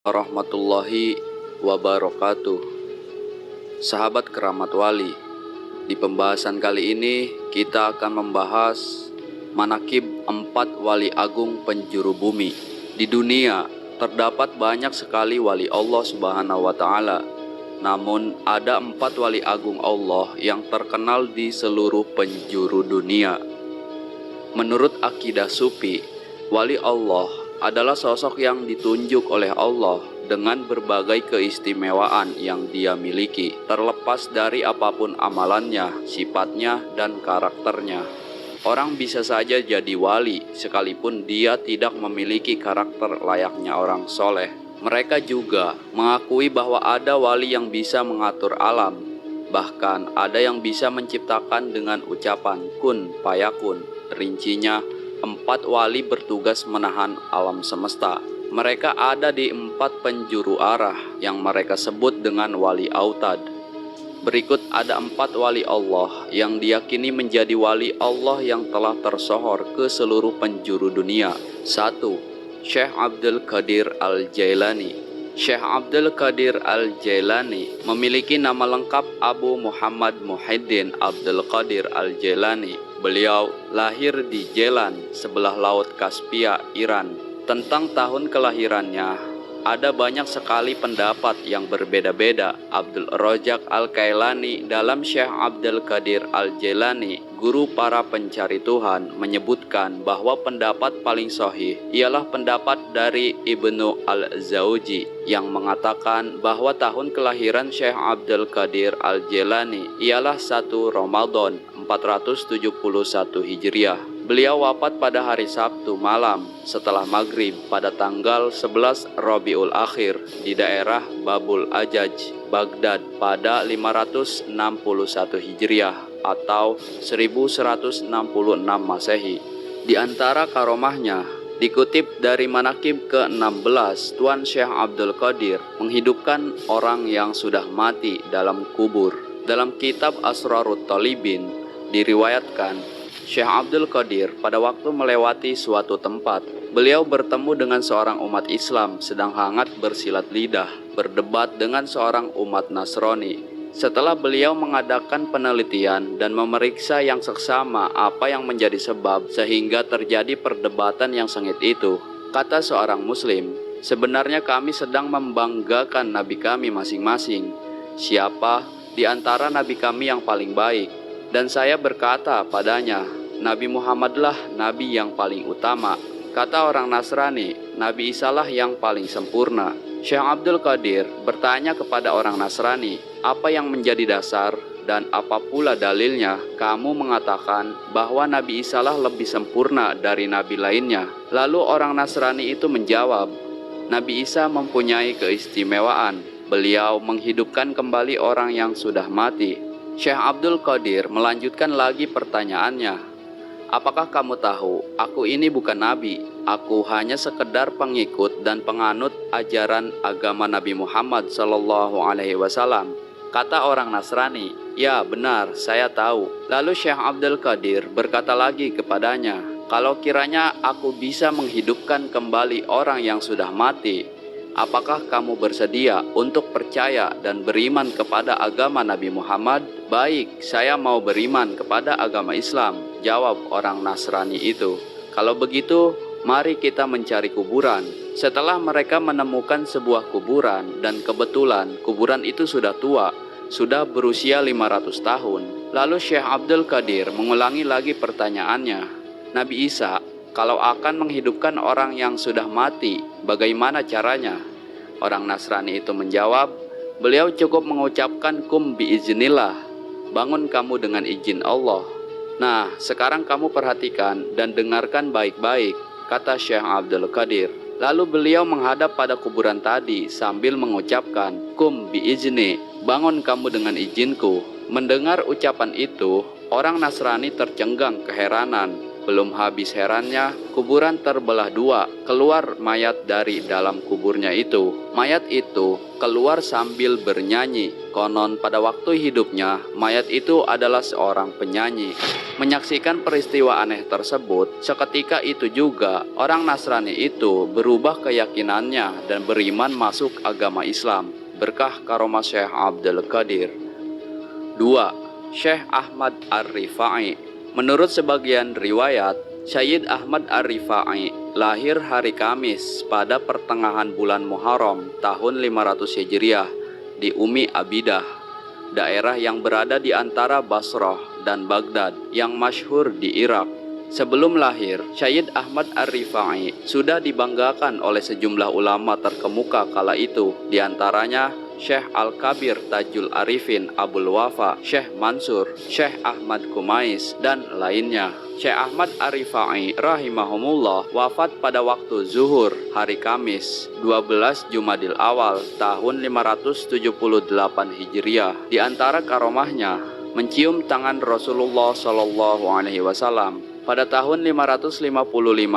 warahmatullahi wabarakatuh. Sahabat keramat wali, di pembahasan kali ini kita akan membahas manakib 4 wali agung penjuru bumi. Di dunia terdapat banyak sekali wali Allah Subhanahu wa taala. Namun ada 4 wali agung Allah yang terkenal di seluruh penjuru dunia. Menurut akidah Sufi, wali Allah adalah sosok yang ditunjuk oleh Allah dengan berbagai keistimewaan yang dia miliki, terlepas dari apapun amalannya, sifatnya, dan karakternya. Orang bisa saja jadi wali sekalipun dia tidak memiliki karakter layaknya orang soleh. Mereka juga mengakui bahwa ada wali yang bisa mengatur alam, bahkan ada yang bisa menciptakan dengan ucapan kun fayakun. Rincinya, 4 wali bertugas menahan alam semesta. Mereka ada di 4 penjuru arah yang mereka sebut dengan wali autad. Berikut ada 4 wali Allah yang diyakini menjadi wali Allah yang telah tersohor ke seluruh penjuru dunia. 1. Syekh Abdul Qadir Al-Jailani. Syekh Abdul Qadir Al-Jailani memiliki nama lengkap Abu Muhammad Muhyiddin Abdul Qadir Al-Jailani. Beliau lahir di Jailan, sebelah Laut Kaspia, Iran. Tentang tahun kelahirannya, ada banyak sekali pendapat yang berbeda-beda. Abdul Rojak Al-Kailani dalam Syekh Abdul Qadir Al-Jailani, guru para pencari Tuhan, menyebutkan bahwa pendapat paling sahih ialah pendapat dari Ibnu Al-Zawji yang mengatakan bahwa tahun kelahiran Syekh Abdul Qadir Al-Jailani ialah 1 Ramadan 471 Hijriah. Beliau wafat pada hari Sabtu malam setelah maghrib pada tanggal 11 Rabiul Akhir di daerah Babul Ajaj, Baghdad pada 561 Hijriah atau 1166 Masehi. Di antara karomahnya, dikutip dari manakib ke-16, Tuan Syekh Abdul Qadir menghidupkan orang yang sudah mati dalam kubur. Dalam kitab Asrarut Talibin diriwayatkan, Syekh Abdul Qadir pada waktu melewati suatu tempat, beliau bertemu dengan seorang umat Islam sedang hangat bersilat lidah, berdebat dengan seorang umat Nasrani. Setelah beliau mengadakan penelitian dan memeriksa yang seksama apa yang menjadi sebab sehingga terjadi perdebatan yang sengit itu, kata seorang Muslim, sebenarnya kami sedang membanggakan nabi kami masing-masing. Siapa di antara nabi kami yang paling baik? Dan saya berkata padanya, Nabi Muhammadlah nabi yang paling utama. Kata orang Nasrani, Nabi Isalah yang paling sempurna. Syekh Abdul Qadir bertanya kepada orang Nasrani, apa yang menjadi dasar dan apa pula dalilnya kamu mengatakan bahwa Nabi Isalah lebih sempurna dari nabi lainnya? Lalu orang Nasrani itu menjawab, Nabi Isa mempunyai keistimewaan. Beliau menghidupkan kembali orang yang sudah mati. Syekh Abdul Qadir melanjutkan lagi pertanyaannya, apakah kamu tahu, aku ini bukan nabi, aku hanya sekedar pengikut dan penganut ajaran agama Nabi Muhammad SAW. Kata orang Nasrani, ya benar, saya tahu. Lalu Syekh Abdul Qadir berkata lagi kepadanya, kalau kiranya aku bisa menghidupkan kembali orang yang sudah mati, apakah kamu bersedia untuk percaya dan beriman kepada agama Nabi Muhammad? Baik, saya mau beriman kepada agama Islam, jawab orang Nasrani itu. Kalau begitu, mari kita mencari kuburan. Setelah mereka menemukan sebuah kuburan dan kebetulan kuburan itu sudah tua, sudah berusia 500 tahun. Lalu Syekh Abdul Qadir mengulangi lagi pertanyaannya, Nabi Isa, kalau akan menghidupkan orang yang sudah mati, bagaimana caranya? Orang Nasrani itu menjawab, beliau cukup mengucapkan kum biiznillah, bangun kamu dengan izin Allah. Nah, sekarang kamu perhatikan dan dengarkan baik-baik, kata Syekh Abdul Qadir. Lalu beliau menghadap pada kuburan tadi sambil mengucapkan, kum biizni, bangun kamu dengan izinku. Mendengar ucapan itu, orang Nasrani tercengang keheranan. Belum habis herannya, kuburan terbelah dua, keluar mayat dari dalam kuburnya itu. Mayat itu keluar sambil bernyanyi. Konon pada waktu hidupnya, mayat itu adalah seorang penyanyi. Menyaksikan peristiwa aneh tersebut, seketika itu juga orang Nasrani itu berubah keyakinannya dan beriman masuk agama Islam. Berkah karomah Syekh Abdul Qadir. 2. Syekh Ahmad Ar-Rifai. Menurut sebagian riwayat, Syed Ahmad Ar-Rifai lahir hari Kamis pada pertengahan bulan Muharram tahun 500 Hijriah di Umi Abidah, daerah yang berada di antara Basrah dan Baghdad yang masyhur di Irak. Sebelum lahir, Syed Ahmad Ar-Rifai sudah dibanggakan oleh sejumlah ulama terkemuka kala itu, di antaranya Syekh Al-Kabir Tajul Arifin Abul Wafa, Syekh Mansur, Syekh Ahmad Kumais, dan lainnya. Syekh Ahmad Ar-Rifai rahimahumullah wafat pada waktu zuhur hari Kamis 12 Jumadil Awal tahun 578 Hijriah. Di antara karomahnya, mencium tangan Rasulullah Shallallahu Alaihi Wasallam. Pada tahun 555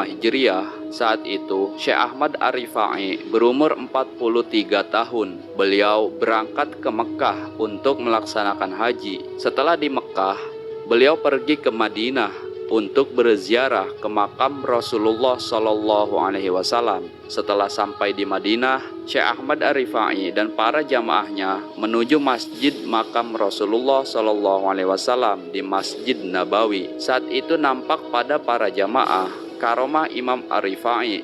Hijriah, saat itu Syekh Ahmad Ar-Rifai berumur 43 tahun. Beliau berangkat ke Mekah untuk melaksanakan haji. Setelah di Mekah, beliau pergi ke Madinah untuk berziarah ke makam Rasulullah Shallallahu Alaihi Wasallam. Setelah sampai di Madinah, Syekh Ahmad Ar-Rifai dan para jamaahnya menuju masjid makam Rasulullah Shallallahu Alaihi Wasallam di Masjid Nabawi. Saat itu nampak pada para jamaah karomah Imam Ar-Rifai.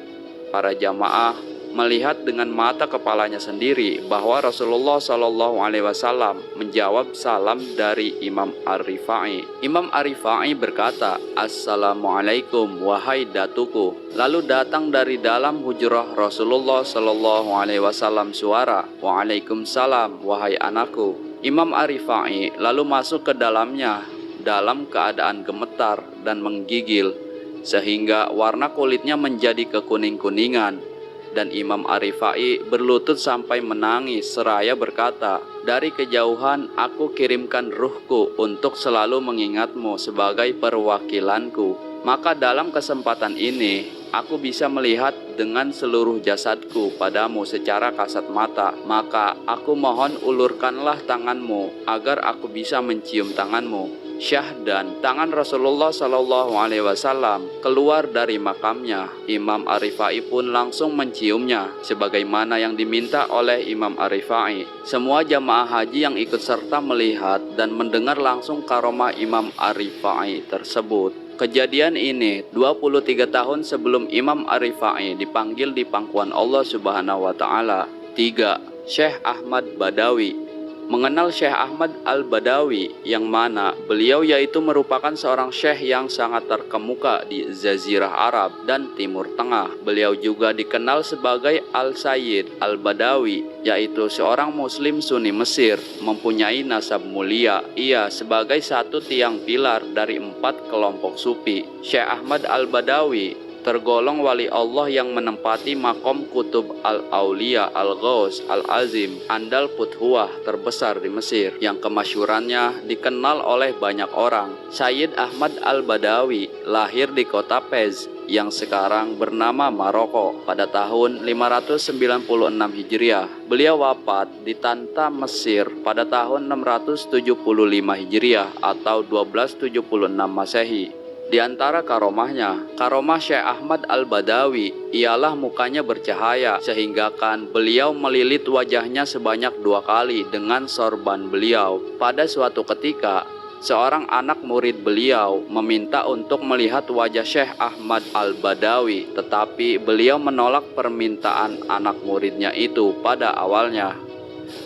Para jamaah melihat dengan mata kepalanya sendiri bahwa Rasulullah Shallallahu Alaihi Wasallam menjawab salam dari Imam Ar-Rifai. Imam Ar-Rifai berkata, "Assalamualaikum wahai datuku." Lalu datang dari dalam hujrah Rasulullah Shallallahu Alaihi Wasallam suara, "Waalaikumsalam wahai anakku." Imam Ar-Rifai lalu masuk ke dalamnya dalam keadaan gemetar dan menggigil, sehingga warna kulitnya menjadi kekuning-kuningan. Dan Imam Ar-Rifai berlutut sampai menangis seraya berkata, "Dari kejauhan aku kirimkan ruhku untuk selalu mengingatmu sebagai perwakilanku. Maka dalam kesempatan ini aku bisa melihat dengan seluruh jasadku padamu secara kasat mata. Maka aku mohon ulurkanlah tanganmu agar aku bisa mencium tanganmu." Syahdan, tangan Rasulullah Shallallahu Alaihi Wasallam keluar dari makamnya. Imam Ar-Rifai pun langsung menciumnya, sebagaimana yang diminta oleh Imam Ar-Rifai. Semua jamaah haji yang ikut serta melihat dan mendengar langsung karomah Imam Ar-Rifai tersebut. Kejadian ini 23 tahun sebelum Imam Ar-Rifai dipanggil di pangkuan Allah Subhanahu wa Ta'ala. 3. Syekh Ahmad Badawi. Mengenal Syekh Ahmad Al-Badawi, yang mana beliau yaitu merupakan seorang syekh yang sangat terkemuka di Jazirah Arab dan Timur Tengah. Beliau juga dikenal sebagai Al-Sayyid Al-Badawi, yaitu seorang muslim Sunni Mesir, mempunyai nasab mulia. Ia sebagai satu tiang pilar dari 4 kelompok sufi. Syekh Ahmad Al-Badawi tergolong wali Allah yang menempati makom kutub al-Aulia al-Ghaus al-Azim Andal Puthuah terbesar di Mesir, yang kemasyhurannya dikenal oleh banyak orang. Syed Ahmad Al-Badawi lahir di kota Fez yang sekarang bernama Maroko pada tahun 596 Hijriah. Beliau wafat di Tanta, Mesir pada tahun 675 Hijriah atau 1276 Masehi. Di antara karomahnya, karomah Syekh Ahmad Al-Badawi ialah mukanya bercahaya, sehingga kan beliau melilit wajahnya sebanyak 2 kali dengan sorban beliau. Pada suatu ketika, seorang anak murid beliau meminta untuk melihat wajah Syekh Ahmad Al-Badawi, tetapi beliau menolak permintaan anak muridnya itu pada awalnya.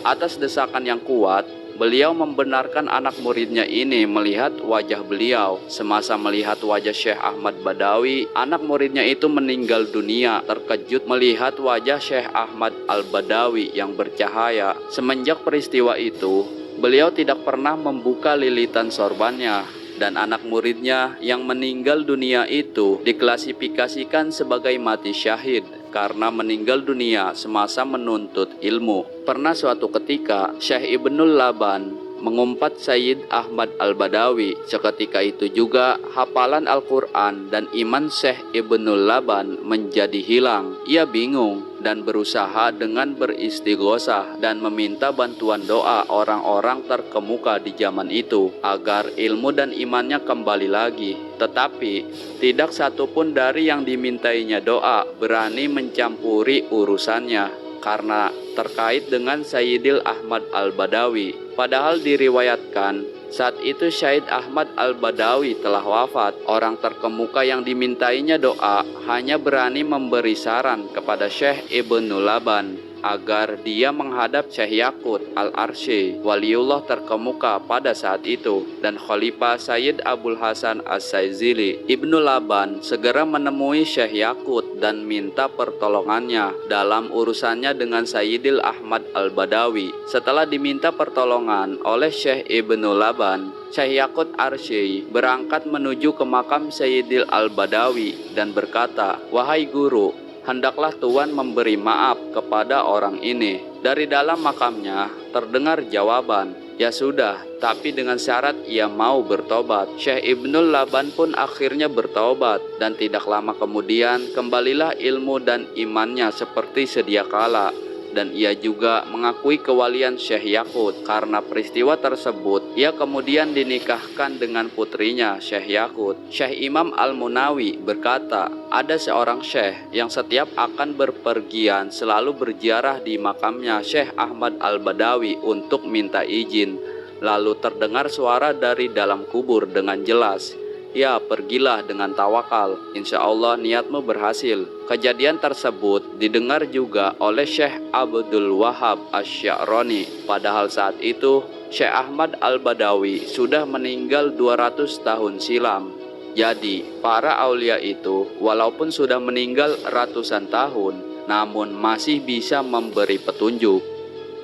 Atas desakan yang kuat, beliau membenarkan anak muridnya ini melihat wajah beliau. Semasa melihat wajah Syekh Ahmad Badawi, anak muridnya itu meninggal dunia terkejut melihat wajah Syekh Ahmad Al-Badawi yang bercahaya. Semenjak peristiwa itu, beliau tidak pernah membuka lilitan sorbannya, dan anak muridnya yang meninggal dunia itu diklasifikasikan sebagai mati syahid karena meninggal dunia semasa menuntut ilmu. Pernah suatu ketika Syekh Ibnul Laban mengumpat Sayyid Ahmad Al-Badawi. Seketika itu juga hafalan Al-Quran dan iman Syekh Ibnul Laban menjadi hilang. Ia bingung dan berusaha dengan beristighosah dan meminta bantuan doa orang-orang terkemuka di zaman itu agar ilmu dan imannya kembali lagi. Tetapi tidak satupun dari yang dimintainya doa berani mencampuri urusannya karena terkait dengan Sayyidil Ahmad Al-Badawi. Padahal diriwayatkan saat itu Syed Ahmad Al-Badawi telah wafat. Orang terkemuka yang dimintainya doa hanya berani memberi saran kepada Syekh Ibnul Laban agar dia menghadap Syekh Yaqut Al-Arsy, waliullah terkemuka pada saat itu, dan Khalifah Sayyid Abul Hasan As-Saizili. Ibnu Laban segera menemui Syekh Yaqut dan minta pertolongannya dalam urusannya dengan Sayyidil Ahmad Al-Badawi. Setelah diminta pertolongan oleh Syekh Ibnu Laban, Syekh Yaqut Arsy berangkat menuju ke makam Sayyidil Al-Badawi dan berkata, "Wahai guru, hendaklah Tuan memberi maaf kepada orang ini." Dari dalam makamnya terdengar jawaban, "Ya sudah, tapi dengan syarat ia mau bertobat." Syekh Ibnul Laban pun akhirnya bertobat, dan tidak lama kemudian kembalilah ilmu dan imannya seperti sedia kala. Dan ia juga mengakui kewalian Syekh Yaqut. Karena peristiwa tersebut, ia kemudian dinikahkan dengan putrinya Syekh Yaqut. Syekh Imam Al-Munawi berkata, ada seorang syekh yang setiap akan berpergian selalu berziarah di makamnya Syekh Ahmad Al-Badawi untuk minta izin. Lalu terdengar suara dari dalam kubur dengan jelas, "Ya, pergilah dengan tawakal, insya Allah niatmu berhasil." Kejadian tersebut didengar juga oleh Syekh Abdul Wahab Asy-Sya'rani. Padahal saat itu Syekh Ahmad Al-Badawi sudah meninggal 200 tahun silam. Jadi para aulia itu walaupun sudah meninggal ratusan tahun, namun masih bisa memberi petunjuk.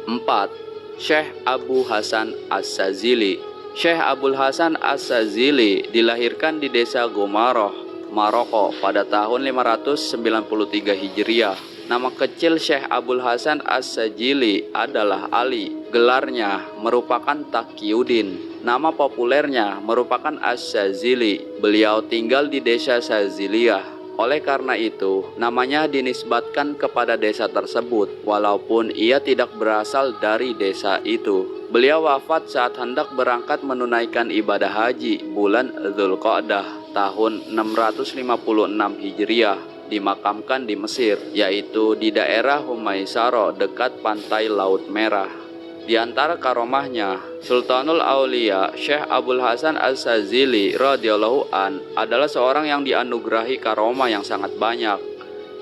4. Syekh Abu Hasan As-Sazili. Syekh Abul Hasan As-Sazili dilahirkan di desa Gomaroh, Maroko pada tahun 593 Hijriah. Nama kecil Syekh Abul Hasan As-Sazili adalah Ali. Gelarnya merupakan Taqiyuddin. Nama populernya merupakan As-Sazili. Beliau tinggal di desa Saziliyah. Oleh karena itu, namanya dinisbatkan kepada desa tersebut, walaupun ia tidak berasal dari desa itu. Beliau wafat saat hendak berangkat menunaikan ibadah haji bulan Dzulqa'dah tahun 656 Hijriah, dimakamkan di Mesir, yaitu di daerah Humaisaro dekat pantai Laut Merah. Di antara karomahnya, Sultanul Aulia Syekh Abul Hasan As-Sazili radhiyallahu an adalah seorang yang dianugerahi karomah yang sangat banyak.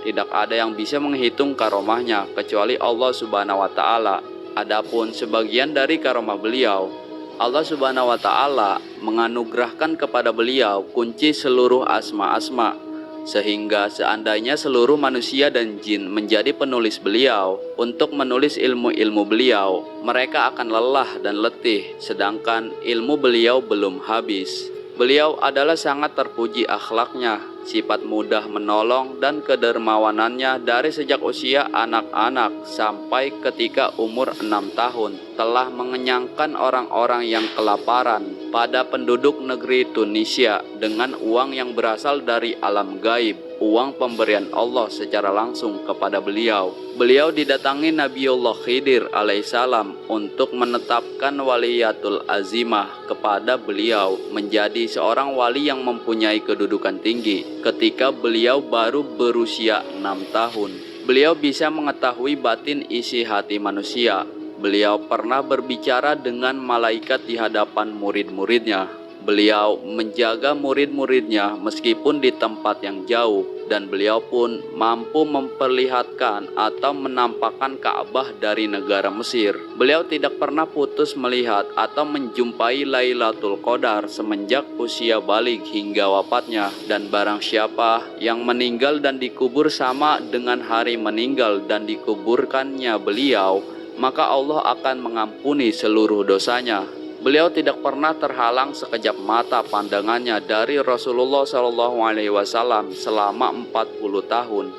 Tidak ada yang bisa menghitung karomahnya kecuali Allah Subhanahu wa taala. Adapun sebagian dari karomah beliau, Allah Subhanahu wa taala menganugerahkan kepada beliau kunci seluruh asma-asma, sehingga seandainya seluruh manusia dan jin menjadi penulis beliau untuk menulis ilmu-ilmu beliau, mereka akan lelah dan letih, sedangkan ilmu beliau belum habis. Beliau adalah sangat terpuji akhlaknya, sifat mudah menolong dan kedermawanannya dari sejak usia anak-anak sampai ketika umur 6 tahun telah mengenyangkan orang-orang yang kelaparan pada penduduk negeri Tunisia dengan uang yang berasal dari alam gaib, uang pemberian Allah secara langsung kepada beliau. Beliau didatangi Nabiullah Khidir alaihissalam untuk menetapkan waliyatul azimah kepada beliau menjadi seorang wali yang mempunyai kedudukan tinggi ketika beliau baru berusia 6 tahun. Beliau bisa mengetahui batin isi hati manusia. Beliau pernah berbicara dengan malaikat di hadapan murid-muridnya. Beliau menjaga murid-muridnya meskipun di tempat yang jauh, dan beliau pun mampu memperlihatkan atau menampakkan Ka'bah dari negara Mesir. Beliau tidak pernah putus melihat atau menjumpai Lailatul Qadar semenjak usia balik hingga wafatnya, dan barang siapa yang meninggal dan dikubur sama dengan hari meninggal dan dikuburkannya beliau, maka Allah akan mengampuni seluruh dosanya. Beliau tidak pernah terhalang sekejap mata pandangannya dari Rasulullah SAW selama 40 tahun.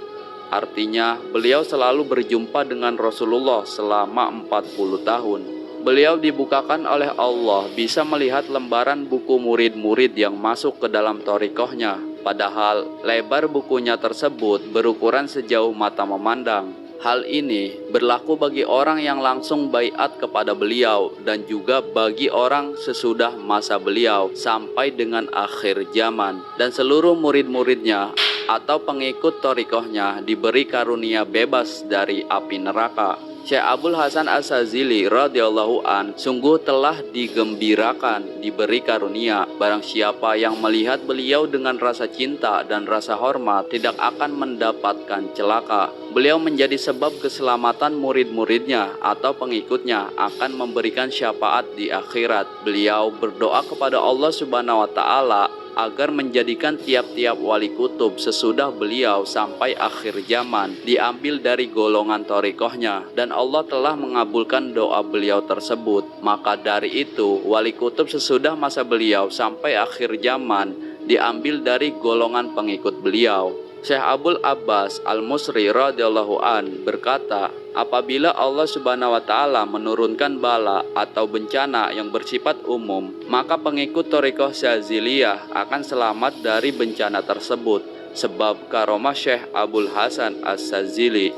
Artinya, beliau selalu berjumpa dengan Rasulullah selama 40 tahun. Beliau dibukakan oleh Allah bisa melihat lembaran buku murid-murid yang masuk ke dalam thariqahnya, padahal lebar bukunya tersebut berukuran sejauh mata memandang. Hal ini berlaku bagi orang yang langsung baiat kepada beliau dan juga bagi orang sesudah masa beliau sampai dengan akhir zaman, dan seluruh murid-muridnya atau pengikut thariqahnya diberi karunia bebas dari api neraka. Syekh Abdul Hasan As-Sazili radhiyallahu an sungguh telah digembirakan diberi karunia. Barang siapa yang melihat beliau dengan rasa cinta dan rasa hormat tidak akan mendapatkan celaka. Beliau menjadi sebab keselamatan murid-muridnya atau pengikutnya, akan memberikan syafaat di akhirat. Beliau berdoa kepada Allah Subhanahu wa taala agar menjadikan tiap-tiap wali kutub sesudah beliau sampai akhir zaman diambil dari golongan thariqahnya, dan Allah telah mengabulkan doa beliau tersebut. Maka dari itu wali kutub sesudah masa beliau sampai akhir zaman diambil dari golongan pengikut beliau. Syekh Abul Abbas Al-Musri radhiyallahu an berkata, apabila Allah Subhanahu wa taala menurunkan bala atau bencana yang bersifat umum, maka pengikut thariqah Syadziliyah akan selamat dari bencana tersebut sebab karomah Syekh Abdul Hasan As-Sazili.